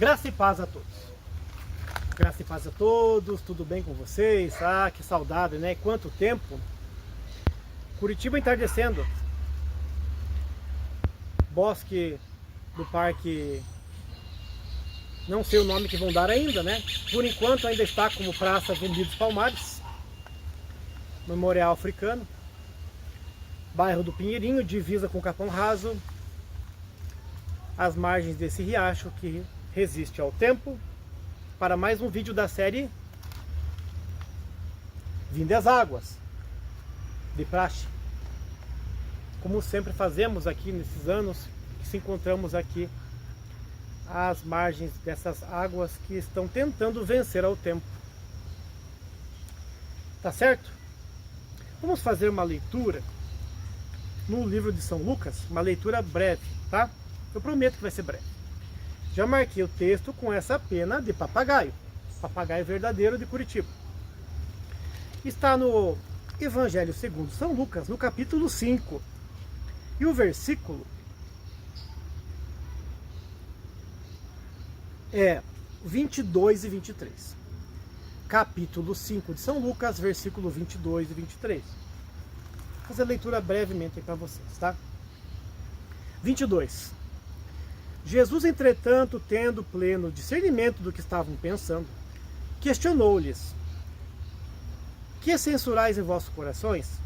Graça e paz a todos. Graça e paz a todos, tudo bem com vocês? Ah, que saudade, né? Quanto tempo? Curitiba entardecendo. Bosque do Parque, não sei o nome que vão dar ainda, né? Por enquanto ainda está como Praça Zumbi dos Palmares, Memorial Africano, bairro do Pinheirinho, divisa com Capão Raso, às margens desse riacho que resiste ao tempo, para mais um vídeo da série Vinde às Águas, de praxe. Como sempre fazemos aqui nesses anos que se encontramos aqui às margens dessas águas que estão tentando vencer ao tempo. Tá certo? Vamos fazer uma leitura no livro de São Lucas, uma leitura breve, tá? Eu prometo que vai ser breve. Já marquei o texto com essa pena de papagaio, papagaio verdadeiro de Curitiba. Está no Evangelho segundo São Lucas, no capítulo 5. E o versículo é 22 e 23. Capítulo 5 de São Lucas, versículo 22 e 23. Vou fazer a leitura brevemente para vocês, tá? 22. Jesus, entretanto, tendo pleno discernimento do que estavam pensando, questionou-lhes: que censurais em vossos corações?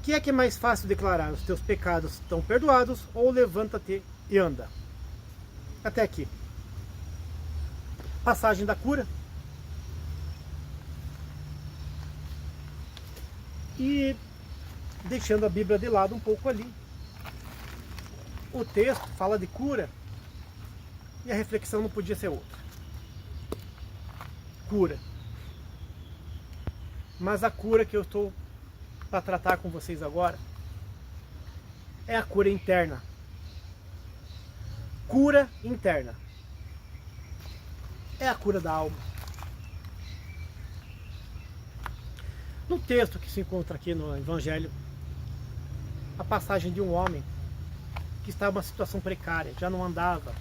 Que é mais fácil declarar: os teus pecados estão perdoados, ou levanta-te e anda? Até aqui. Passagem da cura. E deixando a Bíblia de lado um pouco ali. O texto fala de cura e a reflexão não podia ser outra. Cura. Mas a cura que eu estou para tratar com vocês agora é a cura interna. Cura interna. É a cura da alma. No texto que se encontra aqui no Evangelho, a passagem de um homem que estava em uma situação precária, já não andava.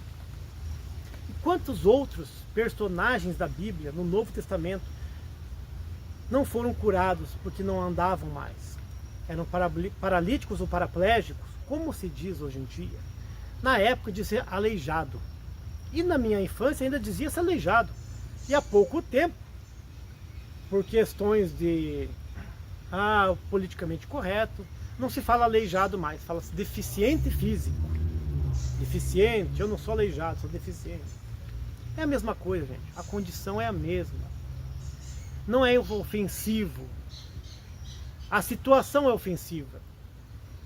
E quantos outros personagens da Bíblia, no Novo Testamento, não foram curados porque não andavam mais? Eram paralíticos ou paraplégicos, como se diz hoje em dia. Na época dizia aleijado. E na minha infância ainda dizia-se aleijado. E há pouco tempo, por questões de politicamente correto, não se fala aleijado mais, fala-se deficiente físico. Deficiente, eu não sou aleijado, sou deficiente. É a mesma coisa, gente. A condição é a mesma. Não é ofensivo. A situação é ofensiva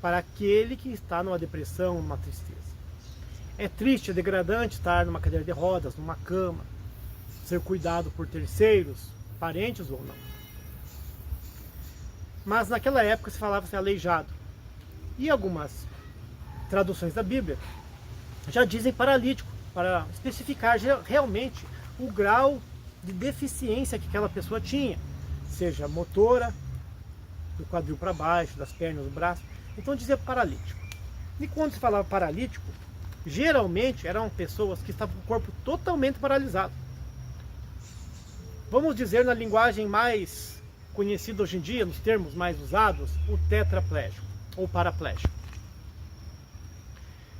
para aquele que está numa depressão, numa tristeza. É triste, é degradante estar numa cadeira de rodas, numa cama, ser cuidado por terceiros, parentes ou não. Mas naquela época se falava assim, aleijado. E algumas traduções da Bíblia já dizem paralítico, para especificar realmente o grau de deficiência que aquela pessoa tinha, seja motora, do quadril para baixo, das pernas, do braço. Então dizia paralítico. E quando se falava paralítico, geralmente eram pessoas que estavam com o corpo totalmente paralisado. Vamos dizer na linguagem mais conhecida hoje em dia, nos termos mais usados, o tetraplégico ou paraplégico.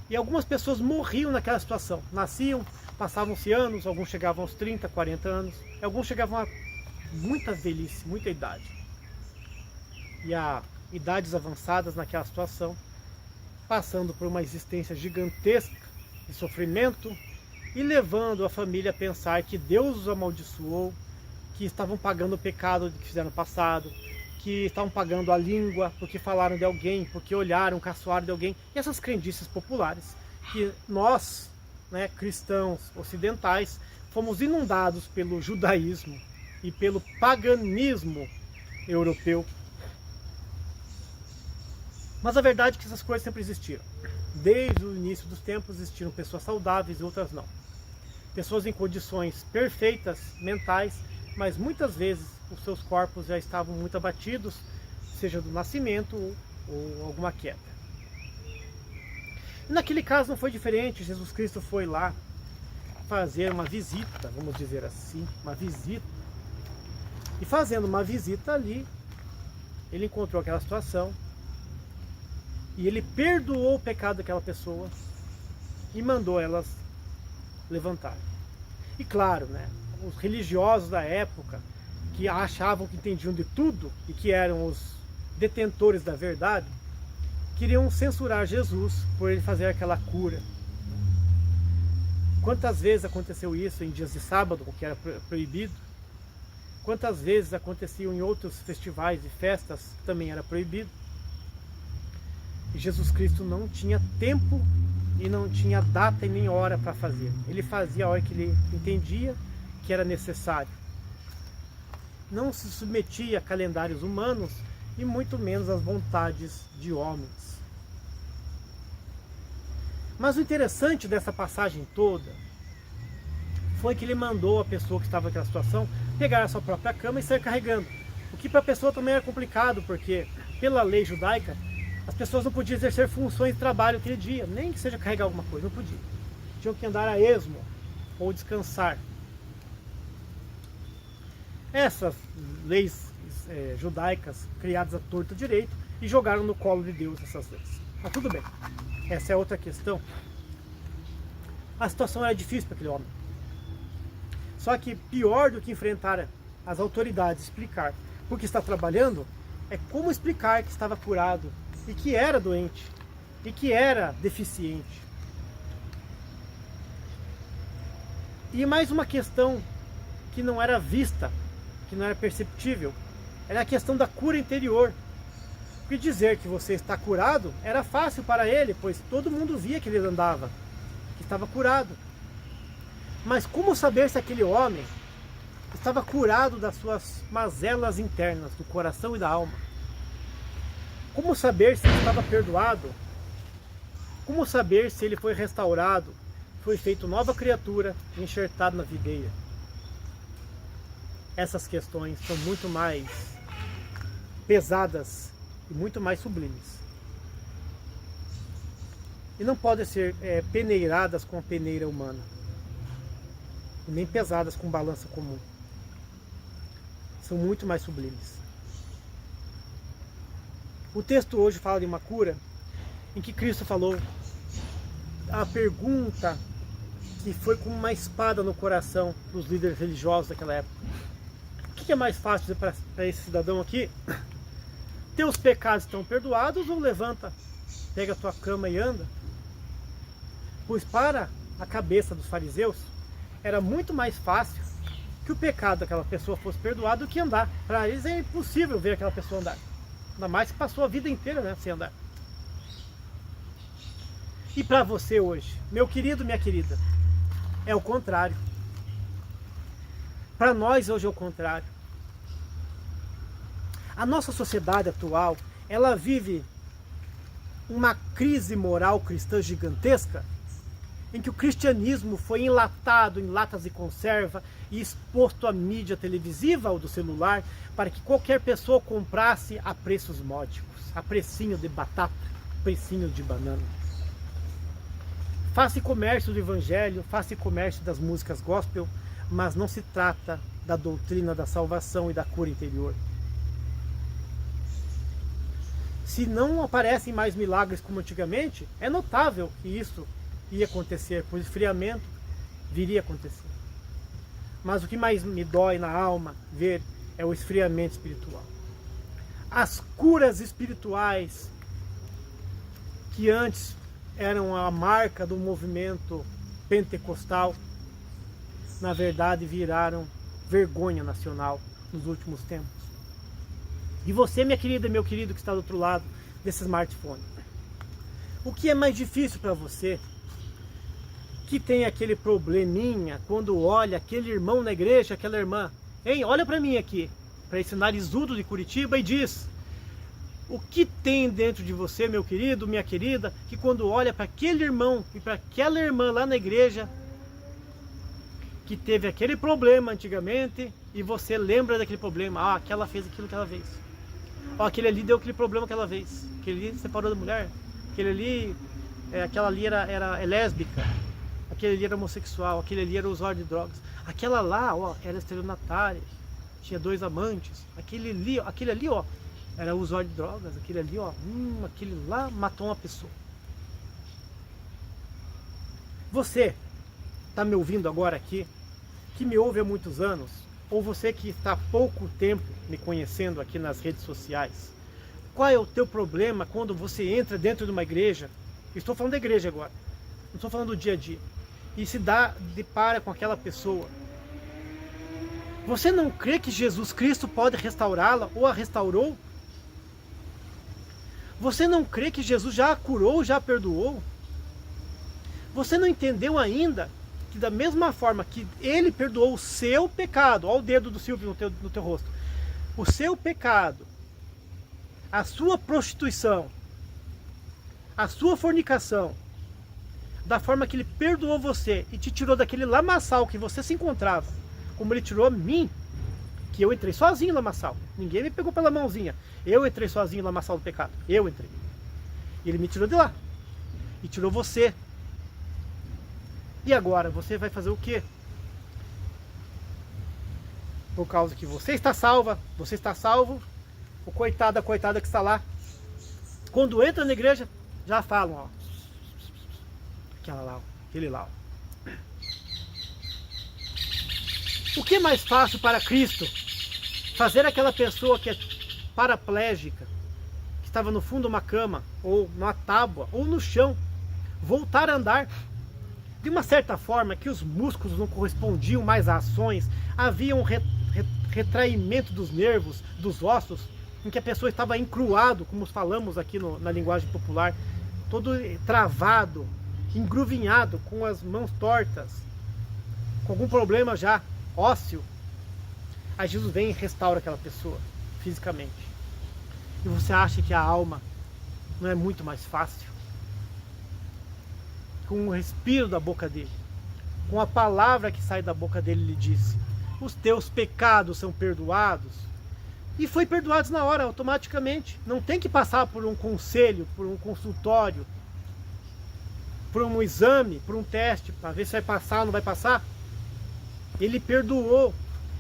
E algumas pessoas morriam naquela situação. Nasciam, passavam-se anos, alguns chegavam aos 30, 40 anos, e alguns chegavam a muita velhice, muita idade. E a idades avançadas naquela situação, passando por uma existência gigantesca de sofrimento e levando a família a pensar que Deus os amaldiçoou, que estavam pagando o pecado que fizeram no passado, que estavam pagando a língua porque falaram de alguém, porque olharam, caçoaram de alguém. E essas crendices populares que nós, né, cristãos ocidentais, fomos inundados pelo judaísmo e pelo paganismo europeu. Mas a verdade é que essas coisas sempre existiram. Desde o início dos tempos existiram pessoas saudáveis e outras não. Pessoas em condições perfeitas, mentais, mas muitas vezes os seus corpos já estavam muito abatidos, seja do nascimento ou alguma queda. E naquele caso não foi diferente. Jesus Cristo foi lá fazer uma visita, vamos dizer assim, uma visita. E fazendo uma visita ali, ele encontrou aquela situação e ele perdoou o pecado daquela pessoa e mandou elas levantar. E claro, né, os religiosos da época, que achavam que entendiam de tudo e que eram os detentores da verdade, queriam censurar Jesus por ele fazer aquela cura. Quantas vezes aconteceu isso em dias de sábado, o que era proibido? Quantas vezes aconteciam em outros festivais e festas que também era proibido? E Jesus Cristo não tinha tempo e não tinha data e nem hora para fazer. Ele fazia a hora que ele entendia que era necessário. Não se submetia a calendários humanos e muito menos às vontades de homens. Mas o interessante dessa passagem toda foi que ele mandou a pessoa que estava naquela situação pegar a sua própria cama e sair carregando. O que para a pessoa também era complicado, porque pela lei judaica, as pessoas não podiam exercer funções de trabalho aquele dia, nem que seja carregar alguma coisa, não podia. Tinham que andar a esmo ou descansar. Essas leis judaicas criadas à torta direito e jogaram no colo de Deus essas leis. Mas tudo bem, essa é outra questão. A situação era difícil para aquele homem. Só que pior do que enfrentar as autoridades, explicar porque está trabalhando, é como explicar que estava curado e que era doente e que era deficiente. E mais uma questão que não era vista, que não era perceptível, era a questão da cura interior. Porque dizer que você está curado era fácil para ele, pois todo mundo via que ele andava, que estava curado. Mas como saber se aquele homem estava curado das suas mazelas internas, do coração e da alma? Como saber se ele estava perdoado? Como saber se ele foi restaurado, foi feito nova criatura, enxertado na videira? Essas questões são muito mais pesadas e muito mais sublimes. E não podem ser peneiradas com a peneira humana, e nem pesadas com balança comum. São muito mais sublimes. O texto hoje fala de uma cura em que Cristo falou a pergunta que foi como uma espada no coração dos líderes religiosos daquela época. O que é mais fácil para esse cidadão aqui? Teus pecados estão perdoados, ou levanta, pega a tua cama e anda? Pois para a cabeça dos fariseus era muito mais fácil que o pecado daquela pessoa fosse perdoado do que andar. Para eles é impossível ver aquela pessoa andar. Ainda mais que passou a vida inteira, né, sem andar. E para você hoje, meu querido, minha querida, é o contrário. Para nós hoje é o contrário. A nossa sociedade atual, ela vive uma crise moral cristã gigantesca, em que o cristianismo foi enlatado em latas de conserva e exposto à mídia televisiva ou do celular para que qualquer pessoa comprasse a preços módicos, a precinho de batata, precinho de banana. Faça comércio do evangelho, faça comércio das músicas gospel, mas não se trata da doutrina da salvação e da cura interior. Se não aparecem mais milagres como antigamente, é notável que isso ia acontecer, pois o esfriamento viria a acontecer. Mas o que mais me dói na alma ver é o esfriamento espiritual. As curas espirituais que antes eram a marca do movimento pentecostal, na verdade viraram vergonha nacional nos últimos tempos. E você, minha querida e meu querido que está do outro lado desse smartphone, o que é mais difícil para você, que tem aquele probleminha quando olha aquele irmão na igreja, aquela irmã, hein, olha para mim aqui, para esse narizudo de Curitiba e diz: o que tem dentro de você, meu querido, minha querida, que quando olha para aquele irmão e para aquela irmã lá na igreja, que teve aquele problema antigamente, e você lembra daquele problema, aquela fez aquilo que ela fez, aquele ali deu aquele problema que ela fez, aquele ali separou da mulher, aquele ali, aquela ali é lésbica, aquele ali era homossexual, aquele ali era usuário de drogas, aquela lá, ó, era estelionatária, tinha 2 amantes, aquele ali, ó, era usuário de drogas, aquele ali, ó, aquele lá matou uma pessoa. Você está me ouvindo agora aqui, que me ouve há muitos anos, ou você que está há pouco tempo me conhecendo aqui nas redes sociais, qual é o teu problema quando você entra dentro de uma igreja? Estou falando da igreja agora, não estou falando do dia a dia, e se depara com aquela pessoa. Você não crê que Jesus Cristo pode restaurá-la ou a restaurou? Você não crê que Jesus já a curou, já a perdoou? Você não entendeu ainda que da mesma forma que Ele perdoou o seu pecado, olha o dedo do Silvio no teu rosto, o seu pecado, a sua prostituição, a sua fornicação, da forma que Ele perdoou você e te tirou daquele lamaçal que você se encontrava, como Ele tirou a mim, que eu entrei sozinho no lamaçal, ninguém me pegou pela mãozinha, eu entrei sozinho no lamaçal do pecado, eu entrei, e Ele me tirou de lá, e tirou você. E agora, você vai fazer o quê? Por causa que você está salva, você está salvo, o coitado, a coitada que está lá, quando entra na igreja, já falam, ó, aquela lá, aquele lá. O que é mais fácil para Cristo? Fazer aquela pessoa que é paraplégica, que estava no fundo de uma cama, ou numa tábua, ou no chão, voltar a andar. De uma certa forma, que os músculos não correspondiam mais às ações, havia um retraimento dos nervos, dos ossos, em que a pessoa estava encruado, como falamos aqui na linguagem popular, todo travado, engruvinhado, com as mãos tortas, com algum problema já ósseo. Aí Jesus vem e restaura aquela pessoa, fisicamente. E você acha que a alma não é muito mais fácil? Com o respiro da boca dele, com a palavra que sai da boca dele, ele disse: os teus pecados são perdoados. E foi perdoados na hora, automaticamente. Não tem que passar por um conselho, por um consultório, por um exame, por um teste, para ver se vai passar ou não vai passar. Ele perdoou.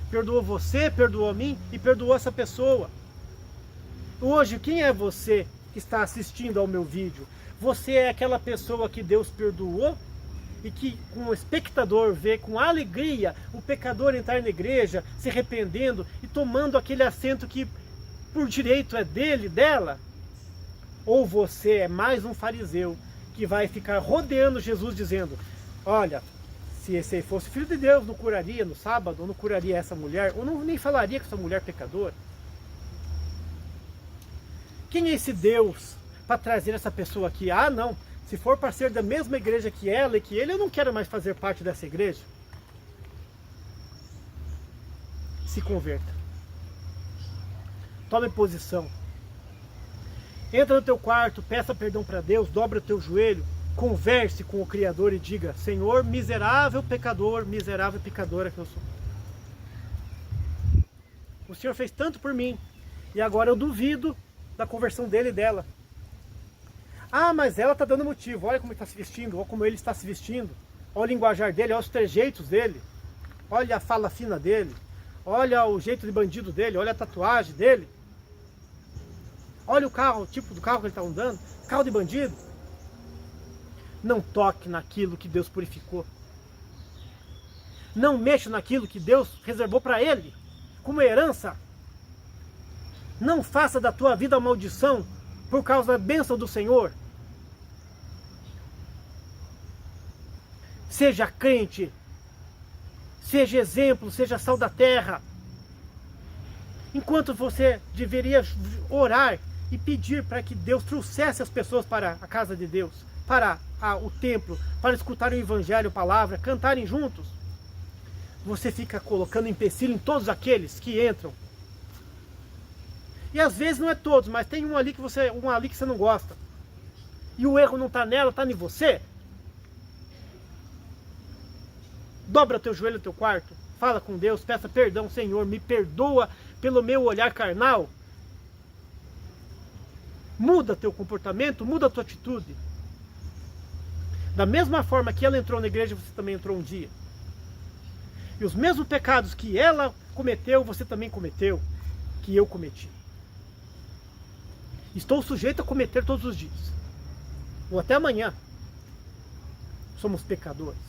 Perdoou você, perdoou a mim e perdoou essa pessoa. Hoje, quem é você que está assistindo ao meu vídeo? Você é aquela pessoa que Deus perdoou e que, como o espectador, vê com alegria o pecador entrar na igreja, se arrependendo e tomando aquele assento que por direito é dele, dela? Ou você é mais um fariseu que vai ficar rodeando Jesus dizendo: olha, se esse fosse filho de Deus, não curaria no sábado, ou não curaria essa mulher, ou não, nem falaria com essa mulher pecadora? Quem é esse Deus para trazer essa pessoa aqui? Ah, não, se for para ser da mesma igreja que ela e que ele, eu não quero mais fazer parte dessa igreja. Se converta. Tome posição. Entra no teu quarto, peça perdão para Deus, dobra o teu joelho, converse com o Criador e diga: Senhor, miserável pecadora que eu sou. O Senhor fez tanto por mim, e agora eu duvido da conversão dele e dela. Ah, mas ela está dando motivo, olha como ele está se vestindo, olha como ele está se vestindo, olha o linguajar dele, olha os trejeitos dele, olha a fala fina dele, olha o jeito de bandido dele, olha a tatuagem dele, olha o carro, o tipo do carro que ele está andando, carro de bandido. Não toque naquilo que Deus purificou. Não mexa naquilo que Deus reservou para ele, como herança. Não faça da tua vida uma maldição por causa da bênção do Senhor. Seja crente, seja exemplo, seja sal da terra. Enquanto você deveria orar e pedir para que Deus trouxesse as pessoas para a casa de Deus, para o templo, para escutarem o evangelho, a palavra, cantarem juntos, você fica colocando empecilho em todos aqueles que entram. E às vezes não é todos, mas tem um ali que você não gosta. E o erro não está nela, está em você. Dobra teu joelho no teu quarto, fala com Deus, peça perdão: Senhor, me perdoa pelo meu olhar carnal. Muda teu comportamento, muda a tua atitude. Da mesma forma que ela entrou na igreja, você também entrou um dia. E os mesmos pecados que ela cometeu, você também cometeu, que eu cometi. Estou sujeito a cometer todos os dias. Ou até amanhã. Somos pecadores.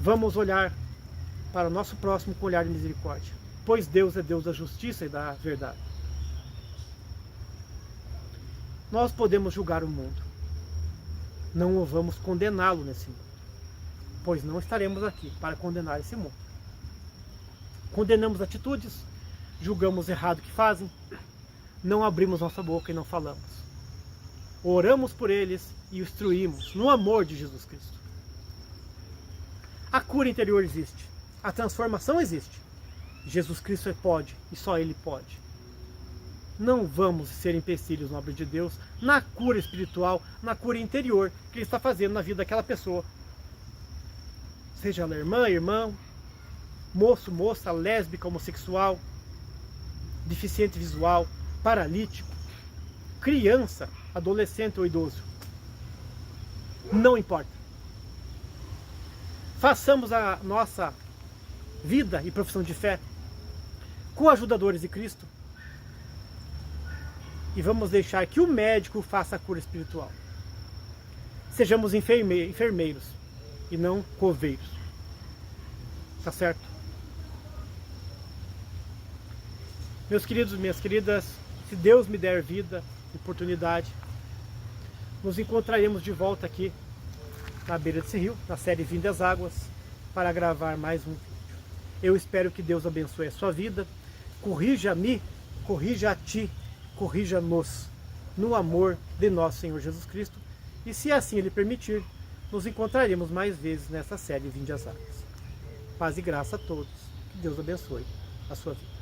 Vamos olhar para o nosso próximo com olhar de misericórdia. Pois Deus é Deus da justiça e da verdade. Nós podemos julgar o mundo. Não vamos condená-lo nesse mundo. Pois não estaremos aqui para condenar esse mundo. Condenamos atitudes, julgamos errado o que fazem, não abrimos nossa boca e não falamos. Oramos por eles e os instruímos no amor de Jesus Cristo. A cura interior existe, a transformação existe. Jesus Cristo pode e só Ele pode. Não vamos ser empecilhos na obra de Deus, na cura espiritual, na cura interior que Ele está fazendo na vida daquela pessoa. Seja ela irmã, irmão, moço, moça, lésbica, homossexual, deficiente visual, paralítico, criança, adolescente ou idoso. Não importa. Façamos a nossa vida e profissão de fé coajudadores de Cristo e vamos deixar que o médico faça a cura espiritual. Sejamos enfermeiros e não coveiros. Tá certo? Meus queridos e minhas queridas, se Deus me der vida, oportunidade, nos encontraremos de volta aqui na beira desse rio, na série Vinde às Águas, para gravar mais um vídeo. Eu espero que Deus abençoe a sua vida, corrija-me, corrija a ti, corrija-nos no amor de nosso Senhor Jesus Cristo, e se assim Ele permitir, nos encontraremos mais vezes nessa série Vinde às Águas. Paz e graça a todos, que Deus abençoe a sua vida.